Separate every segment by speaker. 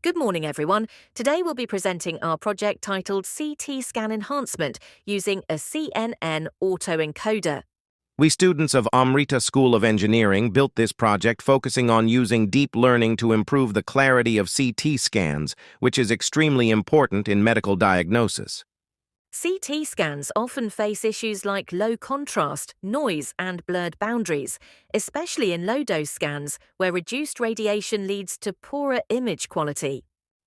Speaker 1: Good morning, everyone. Today we'll be presenting our project titled CT Scan Enhancement using a CNN Autoencoder.
Speaker 2: We students of Amrita School of Engineering built this project focusing on using deep learning to improve the clarity of CT scans, which is extremely important in medical diagnosis.
Speaker 1: CT scans often face issues like low contrast, noise, and blurred boundaries, especially in low-dose scans where reduced radiation leads to poorer image quality.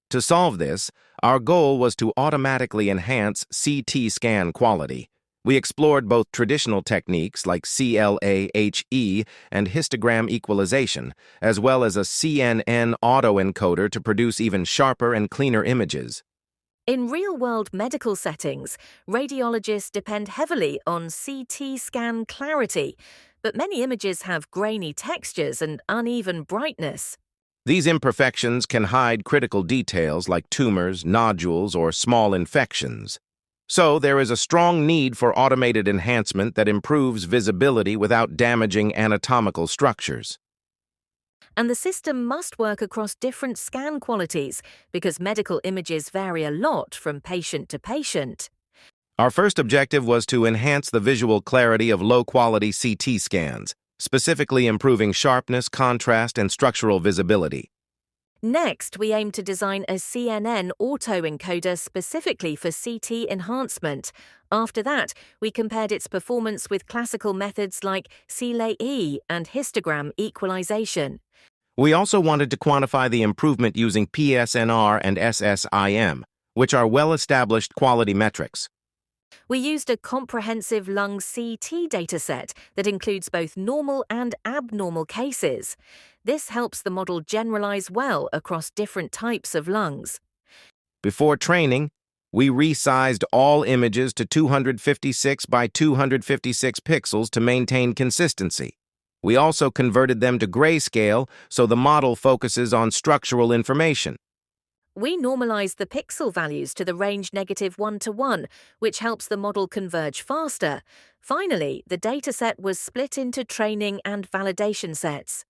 Speaker 2: To solve this, our goal was to automatically enhance CT scan quality. We explored both traditional techniques like CLAHE and histogram equalization, as well as a CNN autoencoder to produce even sharper and cleaner images.
Speaker 1: In real-world medical settings, radiologists depend heavily on CT scan clarity, but many images have grainy textures and uneven brightness.
Speaker 2: These imperfections can hide critical details like tumors, nodules, or small infections. So there is a strong need for automated enhancement that improves visibility without damaging anatomical structures.
Speaker 1: And the system must work across different scan qualities because medical images vary a lot from patient to patient.
Speaker 2: Our first objective was to enhance the visual clarity of low-quality CT scans, specifically improving sharpness, contrast, and structural visibility.
Speaker 1: Next, we aim to design a CNN autoencoder specifically for CT enhancement. After that, we compared its performance with classical methods like CLAE and histogram equalization.
Speaker 2: We also wanted to quantify the improvement using PSNR and SSIM, which are well-established quality metrics.
Speaker 1: We used a comprehensive lung CT dataset that includes both normal and abnormal cases. This helps the model generalize well across different types of lungs.
Speaker 2: Before training, we resized all images to 256 by 256 pixels to maintain consistency. We also converted them to grayscale so the model focuses on structural information.
Speaker 1: We normalized the pixel values to the range -1 to 1, which helps the model converge faster. Finally, the dataset was split into training and validation sets.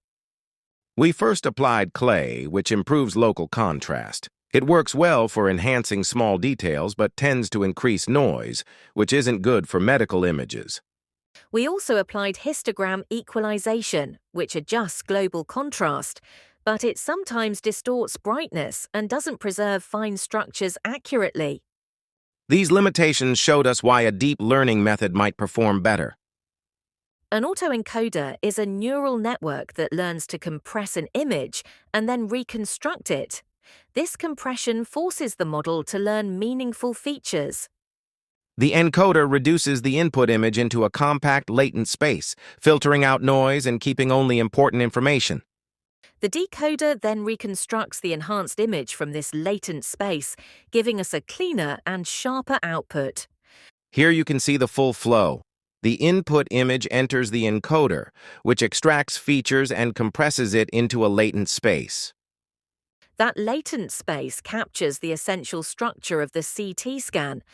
Speaker 2: We first applied clay, which improves local contrast. It works well for enhancing small details but tends to increase noise, which isn't good for medical images.
Speaker 1: We also applied histogram equalization, which adjusts global contrast, but it sometimes distorts brightness and doesn't preserve fine structures accurately.
Speaker 2: These limitations showed us why a deep learning method might perform better.
Speaker 1: An autoencoder is a neural network that learns to compress an image and then reconstruct it. This compression forces the model to learn meaningful features.
Speaker 2: The encoder reduces the input image into a compact latent space, filtering out noise and keeping only important information.
Speaker 1: The decoder then reconstructs the enhanced image from this latent space, giving us a cleaner and sharper output.
Speaker 2: Here you can see the full flow. The input image enters the encoder, which extracts features and compresses it into a latent space.
Speaker 1: That latent space captures the essential structure of the CT scan.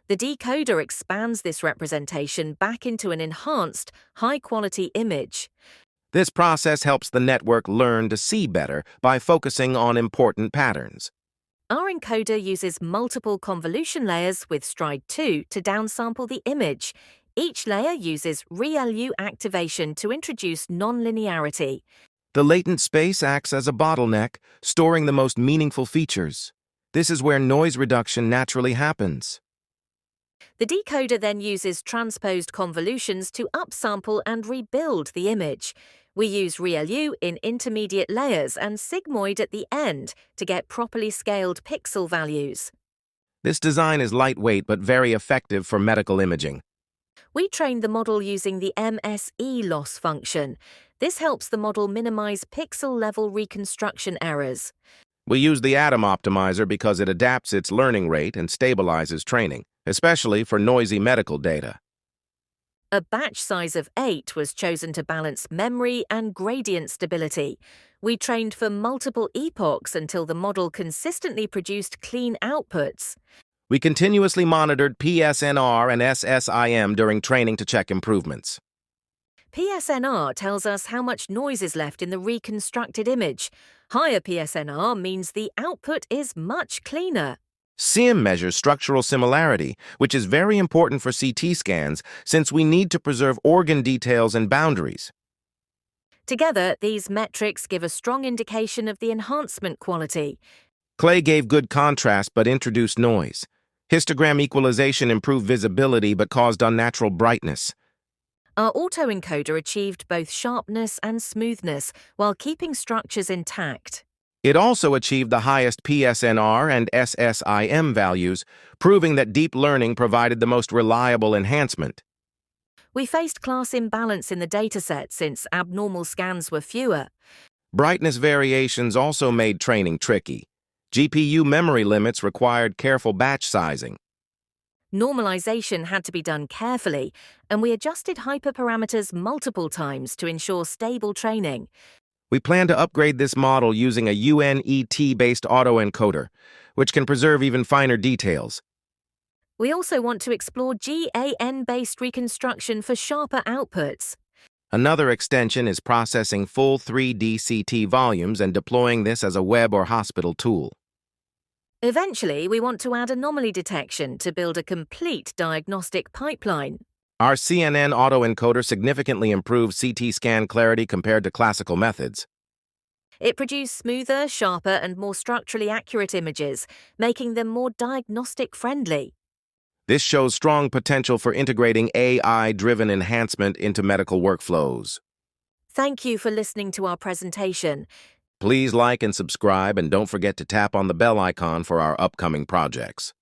Speaker 1: The decoder expands this representation back into an enhanced, high-quality image.
Speaker 2: This process helps the network learn to see better by focusing on important patterns.
Speaker 1: Our encoder uses multiple convolution layers with stride 2 to downsample the image. Each layer uses ReLU activation to introduce nonlinearity.
Speaker 2: The latent space acts as a bottleneck, storing the most meaningful features. This is where noise reduction naturally happens.
Speaker 1: The decoder then uses transposed convolutions to upsample and rebuild the image. We use ReLU in intermediate layers and sigmoid at the end to get properly scaled pixel values.
Speaker 2: This design is lightweight but very effective for medical imaging.
Speaker 1: We trained the model using the MSE loss function. This helps the model minimize pixel-level reconstruction errors.
Speaker 2: We use the Atom Optimizer because it adapts its learning rate and stabilizes training, especially for noisy medical data.
Speaker 1: A batch size of 8 was chosen to balance memory and gradient stability. We trained for multiple epochs until the model consistently produced clean outputs.
Speaker 2: We continuously monitored PSNR and SSIM during training to check improvements.
Speaker 1: PSNR tells us how much noise is left in the reconstructed image. Higher PSNR means the output is much cleaner.
Speaker 2: SIM measures structural similarity, which is very important for CT scans since we need to preserve organ details and boundaries.
Speaker 1: Together, these metrics give a strong indication of the enhancement quality.
Speaker 2: Clay gave good contrast but introduced noise. Histogram equalization improved visibility but caused unnatural brightness.
Speaker 1: Our autoencoder achieved both sharpness and smoothness while keeping structures intact.
Speaker 2: It also achieved the highest PSNR and SSIM values, proving that deep learning provided the most reliable enhancement.
Speaker 1: We faced class imbalance in the dataset since abnormal scans were fewer.
Speaker 2: Brightness variations also made training tricky. GPU memory limits required careful batch sizing.
Speaker 1: Normalization had to be done carefully, and we adjusted hyperparameters multiple times to ensure stable training.
Speaker 2: We plan to upgrade this model using a UNET-based autoencoder, which can preserve even finer details.
Speaker 1: We also want to explore GAN-based reconstruction for sharper outputs.
Speaker 2: Another extension is processing full 3D CT volumes and deploying this as a web or hospital tool.
Speaker 1: Eventually, we want to add anomaly detection to build a complete diagnostic pipeline.
Speaker 2: Our CNN Autoencoder significantly improves CT scan clarity compared to classical methods.
Speaker 1: It produced smoother, sharper, and more structurally accurate images, making them more diagnostic-friendly.
Speaker 2: This shows strong potential for integrating AI-driven enhancement into medical workflows.
Speaker 1: Thank you for listening to our presentation.
Speaker 2: Please like and subscribe, and don't forget to tap on the bell icon for our upcoming projects.